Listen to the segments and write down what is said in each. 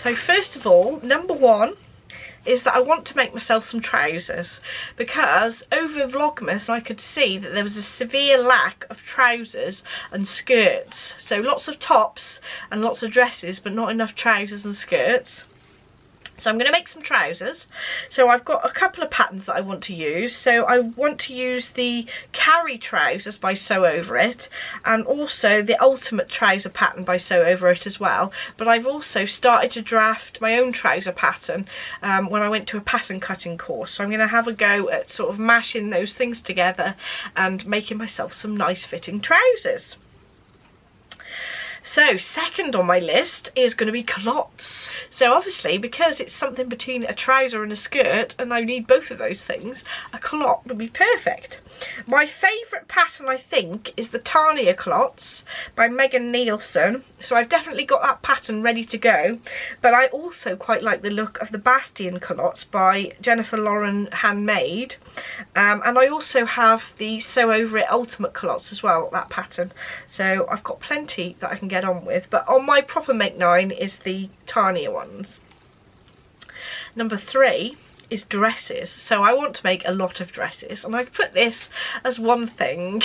So first of all, number one is that I want to make myself some trousers, because over Vlogmas I could see that there was a severe lack of trousers and skirts. So lots of tops and lots of dresses, but not enough trousers and skirts. So I'm going to make some trousers. So I've got a couple of patterns that I want to use. So I want to use the Carrie trousers by Sew Over It, and also the Ultimate trouser pattern by Sew Over It as well. But I've also started to draft my own trouser pattern when I went to a pattern cutting course. So I'm going to have a go at sort of mashing those things together and making myself some nice fitting trousers. So second on my list is going to be culottes. So obviously, because it's something between a trouser and a skirt, and I need both of those things, a culotte would be perfect. My favourite pattern, I think, is the Tania culottes by Nielson. So I've definitely got that pattern ready to go. But I also quite like the look of the Bastion culottes by Jennifer Lauren Handmade. And I also have the Sew Over It Ultimate culottes as well, that pattern. So I've got plenty that I can get on with, but on my proper make 9 is the Tania ones. Number 3 is dresses. So I want to make a lot of dresses, and I've put this as one thing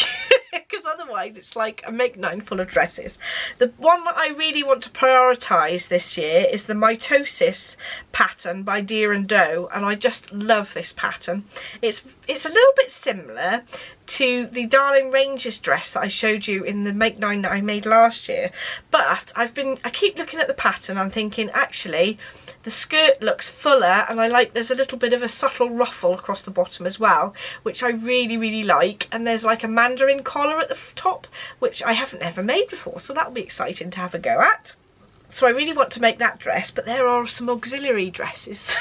because otherwise it's like a make 9 full of dresses. The one that I really want to prioritise this year is the Myosotis pattern by Deer and Doe, and I just love this pattern. It's a little bit similar to the Darling Ranges dress that I showed you in the make 9 that I made last year, but I keep looking at the pattern, I'm thinking actually the skirt looks fuller, and I like there's a little bit of a subtle ruffle across the bottom as well, which I really like, and there's like a mandarin collar at the top, which I haven't ever made before, so that'll be exciting to have a go at. So I really want to make that dress, but there are some auxiliary dresses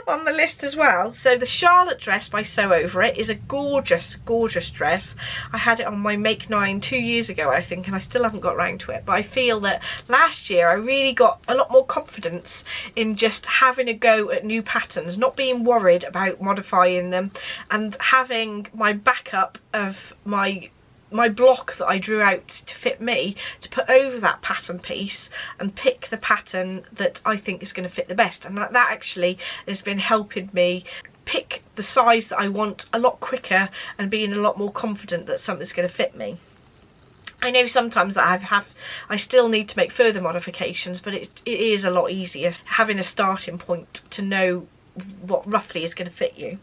on the list as well. So the Charlotte dress by Sew Over It is a gorgeous dress. I had it on my make 9 2 years ago, I think, and I still haven't got around to it, but I feel that last year I really got a lot more confidence in just having a go at new patterns, not being worried about modifying them, and having my backup of my block that I drew out to fit me to put over that pattern piece and pick the pattern that I think is going to fit the best. And that actually has been helping me pick the size that I want a lot quicker and being a lot more confident that something's going to fit me. I know sometimes that I still need to make further modifications, but it is a lot easier having a starting point to know what roughly is going to fit you.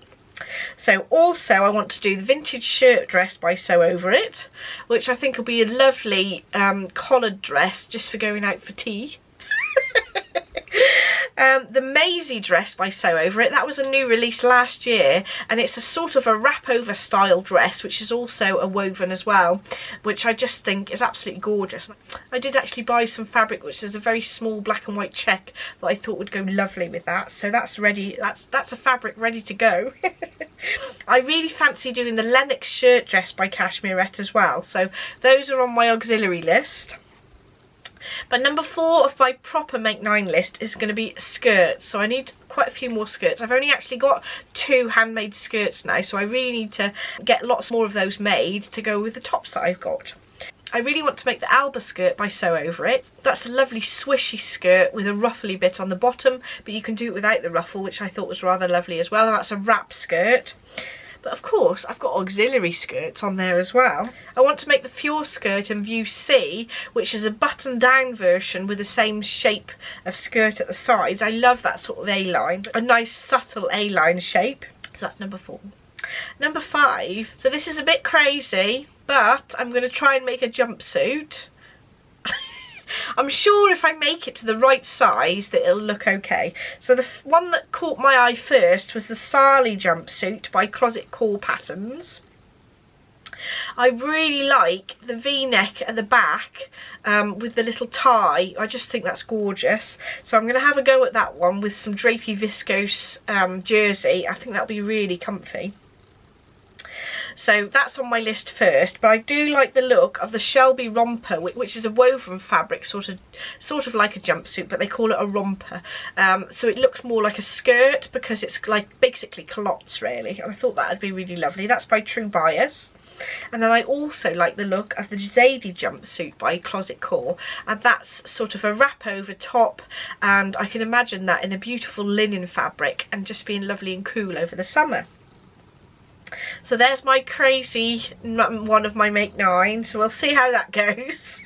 So also I want to do the vintage shirt dress by Sew Over It, which I think will be a lovely collared dress just for going out for tea. The Maisie dress by Sew Over It, that was a new release last year, and it's a sort of a wrap over style dress, which is also a woven as well, which I just think is absolutely gorgeous. I did actually buy some fabric, which is a very small black and white check that I thought would go lovely with that, so that's ready. That's a fabric ready to go. I really fancy doing the Lenox shirt dress by Cashmerette as well, so those are on my auxiliary list. But number 4 of my proper make 9 list is going to be skirts. So I need quite a few more skirts. I've only actually got 2 handmade skirts now, so I really need to get lots more of those made to go with the tops that I've got. I really want to make the Alba skirt by Sew Over It. That's a lovely swishy skirt with a ruffly bit on the bottom, but you can do it without the ruffle, which I thought was rather lovely as well, and that's a wrap skirt. But of course I've got auxiliary skirts on there as well. I want to make the Fiore skirt in View C, which is a button down version with the same shape of skirt at the sides. I love that sort of A-line, a nice subtle A-line shape. So that's number 4. Number 5, so this is a bit crazy, but I'm going to try and make a jumpsuit. I'm sure if I make it to the right size that it'll look okay. So the one that caught my eye first was the Salle jumpsuit by Closet Core Patterns. I really like the V-neck at the back with the little tie. I just think that's gorgeous. So I'm going to have a go at that one with some drapey viscose jersey. I think that'll be really comfy. So that's on my list first, but I do like the look of the Shelby romper, which is a woven fabric, sort of like a jumpsuit, but they call it a romper. So it looks more like a skirt because it's like basically culottes really, and I thought that would be really lovely. That's by True Bias. And then I also like the look of the Zadie jumpsuit by Closet Core, and that's sort of a wrap over top, and I can imagine that in a beautiful linen fabric and just being lovely and cool over the summer. So there's my crazy one of my Make 9, so we'll see how that goes.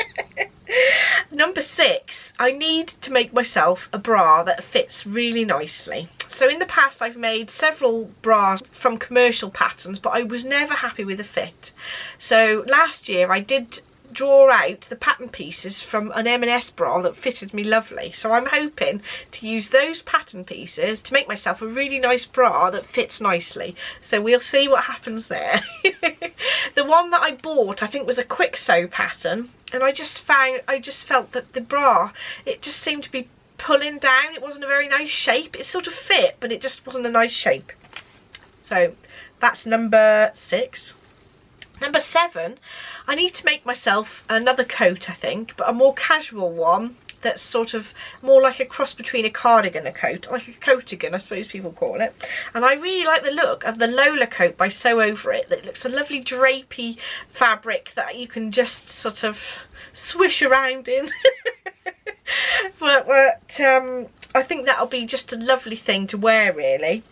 Number 6, I need to make myself a bra that fits really nicely. So in the past I've made several bras from commercial patterns, but I was never happy with the fit. So last year I did draw out the pattern pieces from an M&S bra that fitted me lovely, so I'm hoping to use those pattern pieces to make myself a really nice bra that fits nicely. So we'll see what happens there. The one that I bought I think was a quick sew pattern, and I just felt that the bra, it just seemed to be pulling down. It wasn't a very nice shape. It sort of fit, but it just wasn't a nice shape. So that's number 6. Number 7, I need to make myself another coat, I think, but a more casual one that's sort of more like a cross between a cardigan and a coat, like a coatigan I suppose people call it. And I really like the look of the Lola Coat by Sew Over It. It looks a lovely drapey fabric that you can just sort of swish around in. but I think that'll be just a lovely thing to wear, really.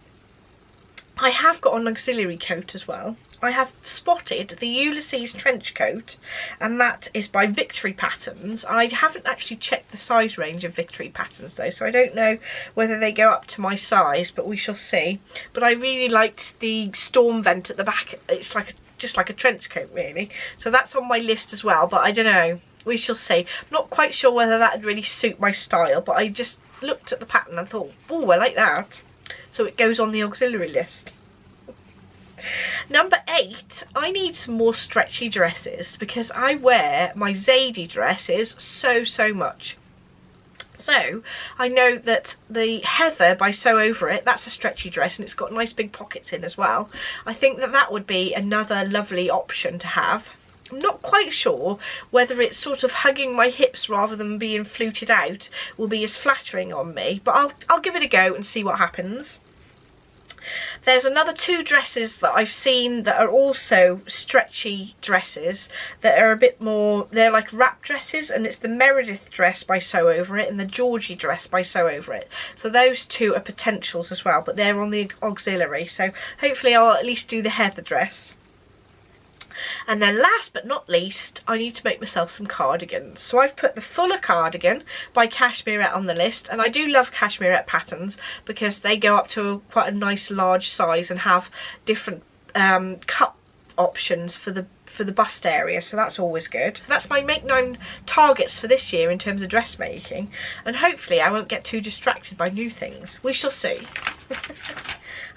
I have got an auxiliary coat as well. I have spotted the Ulyssess trench coat, and that is by Victory Patterns. I haven't actually checked the size range of Victory Patterns though, so I don't know whether they go up to my size, but we shall see. But I really liked the storm vent at the back. It's like just like a trench coat really, so that's on my list as well, but I don't know, we shall see. I'm not quite sure whether that would really suit my style, but I just looked at the pattern and thought, oh, I like that, so it goes on the auxiliary list. Number 8, I need some more stretchy dresses because I wear my Zadie dresses so much. So I know that the Heather by Sew Over It, that's a stretchy dress and it's got nice big pockets in as well. I think that that would be another lovely option to have. I'm not quite sure whether it's sort of hugging my hips rather than being fluted out will be as flattering on me, but I'll give it a go and see what happens. There's another 2 dresses that I've seen that are also stretchy dresses that are a bit more, they're like wrap dresses, and it's the Meredith dress by Sew Over It and the Georgie dress by Sew Over It. So those 2 are potentials as well, but they're on the auxiliary, so hopefully I'll at least do the Heather dress. And then last but not least, I need to make myself some cardigans. So I've put the Fuller cardigan by Cashmerette on the list, and I do love Cashmerette patterns because they go up to quite a nice large size and have different cut options for the bust area, so that's always good. So that's my Make 9 targets for this year in terms of dressmaking, and hopefully I won't get too distracted by new things. We shall see.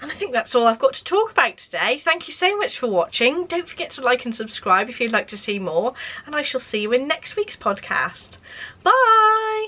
And I think that's all I've got to talk about today. Thank you so much for watching. Don't forget to like and subscribe if you'd like to see more, and I shall see you in next week's podcast. Bye!